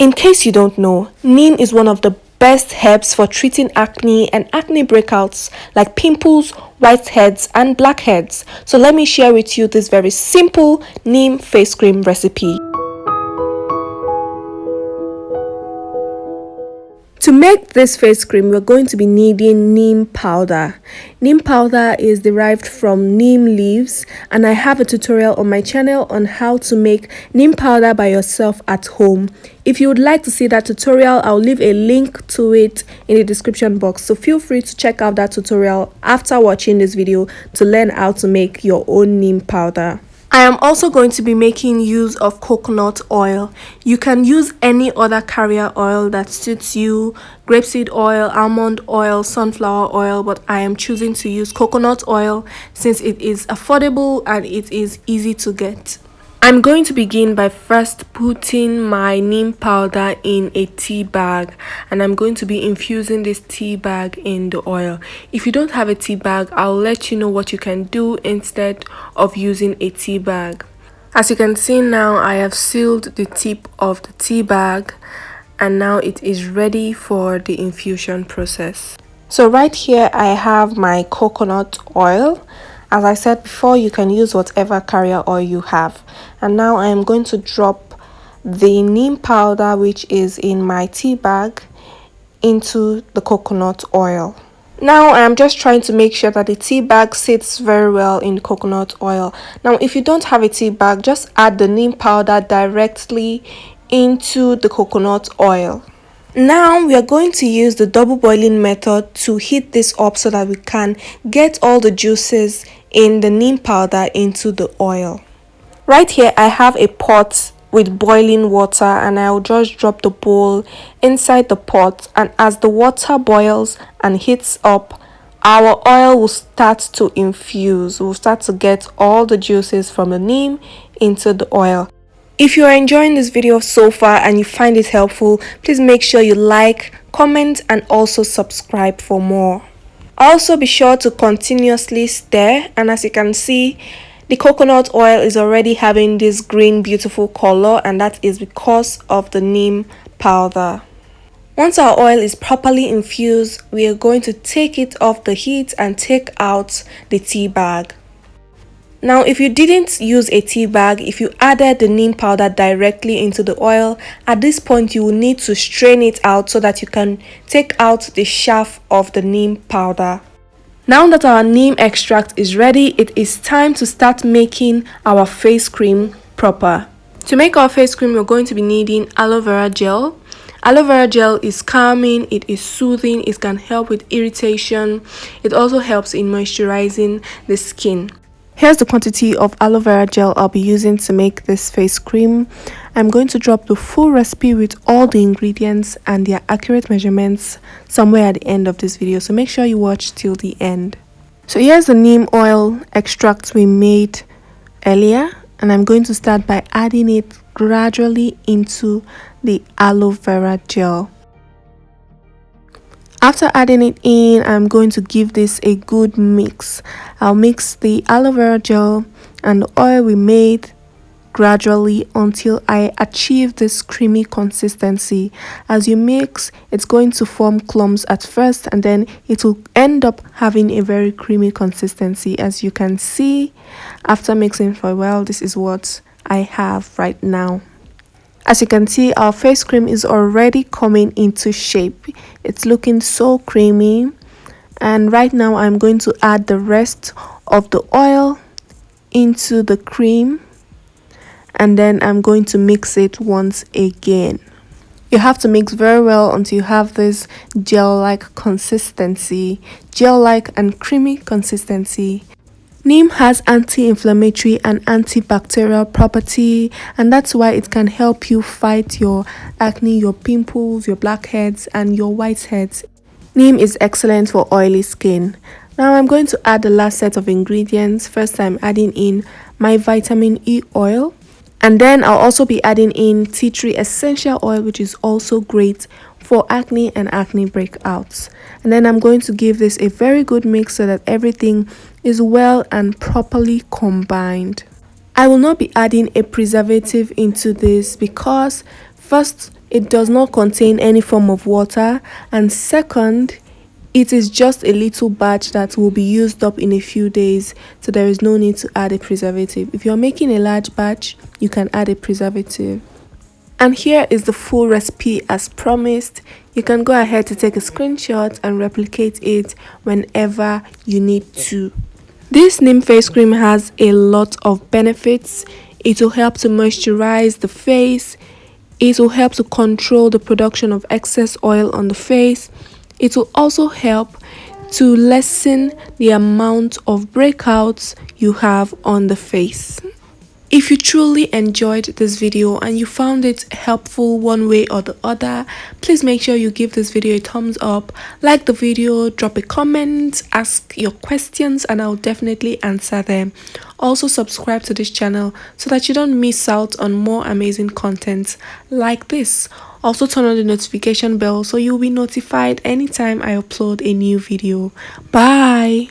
In case you don't know, neem is one of the best herbs for treating acne and acne breakouts like pimples, whiteheads and blackheads. So let me share with you this very simple neem face cream recipe. To make this face cream, we're going to be needing neem powder. Neem powder is derived from neem leaves, and I have a tutorial on my channel on how to make neem powder by yourself at home. If you would like to see that tutorial, I'll leave a link to it in the description box. So feel free to check out that tutorial after watching this video to learn how to make your own neem powder. I am also going to be making use of coconut oil. You can use any other carrier oil that suits you, grapeseed oil, almond oil, sunflower oil, but I am choosing to use coconut oil since it is affordable and it is easy to get. I'm going to begin by first putting my neem powder in a tea bag, and I'm going to be infusing this tea bag in the oil. If you don't have a tea bag, I'll let you know what you can do instead of using a tea bag. As you can see now, I have sealed the tip of the tea bag and now it is ready for the infusion process. So right here I have my coconut oil. As I said before, you can use whatever carrier oil you have. And now I am going to drop the neem powder, which is in my tea bag, into the coconut oil. Now I am just trying to make sure that the tea bag sits very well in coconut oil. Now if you don't have a tea bag, just add the neem powder directly into the coconut oil. Now we are going to use the double boiling method to heat this up so that we can get all the juices in the neem powder into the oil. Right here I have a pot with boiling water and I'll just drop the bowl inside the pot, and as the water boils and heats up, our oil will start to infuse. We'll start to get all the juices from the neem into the oil. If you are enjoying this video so far and you find it helpful, please make sure you like, comment and also subscribe for more. Also be sure to continuously stir, and as you can see, the coconut oil is already having this green beautiful color, and that is because of the neem powder. Once our oil is properly infused, we are going to take it off the heat and take out the tea bag. Now if you didn't use a tea bag, if you added the neem powder directly into the oil, at this point you will need to strain it out so that you can take out the chaff of the neem powder. Now that our neem extract is ready, it is time to start making our face cream proper. To make our face cream, we're going to be needing aloe vera gel. Aloe vera gel is calming, it is soothing, it can help with irritation. It also helps in moisturizing the skin. Here's the quantity of aloe vera gel I'll be using to make this face cream. I'm going to drop the full recipe with all the ingredients and their accurate measurements somewhere at the end of this video, so make sure you watch till the end. So here's the neem oil extract we made earlier, and I'm going to start by adding it gradually into the aloe vera gel. After adding it in, I'm going to give this a good mix. I'll mix the aloe vera gel and the oil we made gradually until I achieve this creamy consistency. As you mix, it's going to form clumps at first and then it will end up having a very creamy consistency. As you can see, after mixing for a while, this is what I have right now. As you can see, our face cream is already coming into shape. It's looking so creamy, and right now I'm going to add the rest of the oil into the cream, and then I'm going to mix it once again. You have to mix very well until you have this gel-like consistency, gel-like and creamy consistency. Neem has anti-inflammatory and antibacterial property, and that's why it can help you fight your acne, your pimples, your blackheads and your whiteheads. Neem is excellent for oily skin. Now I'm going to add the last set of ingredients. First I'm adding in my vitamin E oil, and then I'll also be adding in tea tree essential oil, which is also great for acne and acne breakouts. And then I'm going to give this a very good mix so that everything is well and properly combined. I will not be adding a preservative into this because first it does not contain any form of water, and second, it is just a little batch that will be used up in a few days, so there is no need to add a preservative. If you're making a large batch, you can add a preservative. And here is the full recipe as promised. You can go ahead to take a screenshot and replicate it whenever you need to. This Neem face cream has a lot of benefits. It will help to moisturize the face. It will help to control the production of excess oil on the face. It will also help to lessen the amount of breakouts you have on the face. If you truly enjoyed this video and you found it helpful one way or the other, please make sure you give this video a thumbs up, like the video, drop a comment, ask your questions, and I'll definitely answer them. Also subscribe to this channel so that you don't miss out on more amazing content like this. Also turn on the notification bell so you'll be notified anytime I upload a new video. Bye.